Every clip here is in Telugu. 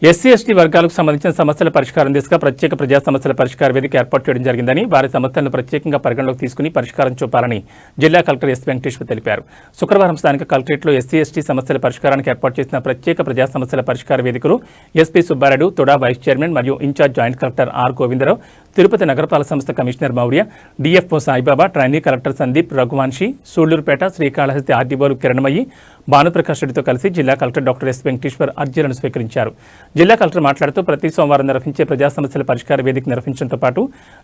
ఎస్సీ ఎస్టీ వర్గాలకు సంబంధించిన సమస్యల పరిష్కారం దిశగా ప్రత్యేక ప్రజా సమస్యల పరిష్కార వేదిక ఏర్పాటు చేయడం జరిగిందని, వారి సమస్యలను ప్రత్యేకంగా పరిగణలోకి తీసుకుని పరిష్కారం చూపాలని జిల్లా కలెక్టర్ ఎస్ వెంకటేశ్వర్ తెలిపారు. శుక్రవారం స్థానిక కలెక్టరేట్లో ఎస్సీ ఎస్టీ సమస్యల పరిష్కారానికి ఏర్పాటు చేసిన ప్రత్యేక ప్రజా సమస్యల పరిష్కార వేదికను SP Subbareddy, TUDA vice chairman మరియు incharge joint collector R Govindarao, Tirupati నగరపాలక సంస్థ commissioner Maurya, DFO Saibaba, trainee collector Sandeep Raghuvanshi, Sullurpeta, Srikalahasti ఆర్డీఓలు కిరణమయ్యి, భానుప్రకాష్ రెడ్డితో కలిసి జిల్లా కలెక్టర్ డాక్టర్ ఎస్ వెంకటేశ్వర్ అర్జీలను స్వీకరించారు. జిల్లా కలెక్టర్ మాట్లాడుతూ ప్రతి సోమవారం నిర్వహించే ప్రజా సమస్యల పరిష్కార వేదిక నిర్వహించడంతో పాటు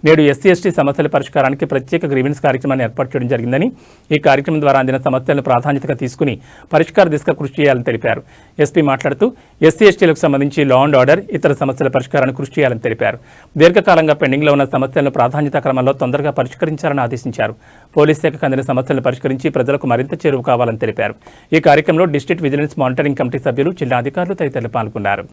నేడు ఎస్సీ ఎస్టీ సమస్యల పరిష్కారానికి ప్రత్యేక గ్రీవెన్స్ కార్యక్రమాన్ని ఏర్పాటు చేయడం జరిగిందని, ఈ కార్యక్రమం ద్వారా అందిన సమస్యలను ప్రాధాన్యతగా తీసుకుని పరిష్కార దిశగా కృషి చేయాలని తెలిపారు. ఎస్పీ మాట్లాడుతూ ఎస్సీ ఎస్టీలకు సంబంధించి లా అండ్ ఆర్డర్, ఇతర సమస్యల పరిష్కారానికి కృషి చేయాలని తెలిపారు. దీర్ఘకాలంగా పెండింగ్లో ఉన్న సమస్యలను ప్రాధాన్యత క్రమంలో తొందరగా పరిష్కరించాలని ఆదేశించారు. పోలీస్ శాఖకు అందిన సమస్యలను పరిష్కరించి ప్రజలకు మరింత చేరువ కావాలని తెలిపారు. ఈ కార్యక్రమంలో డిస్ట్రిక్ట్ విజిలెన్స్ మానిటరింగ్ కమిటీ సభ్యులు, జిల్లా అధికారులు తదితరులు పాల్గొన్నారు.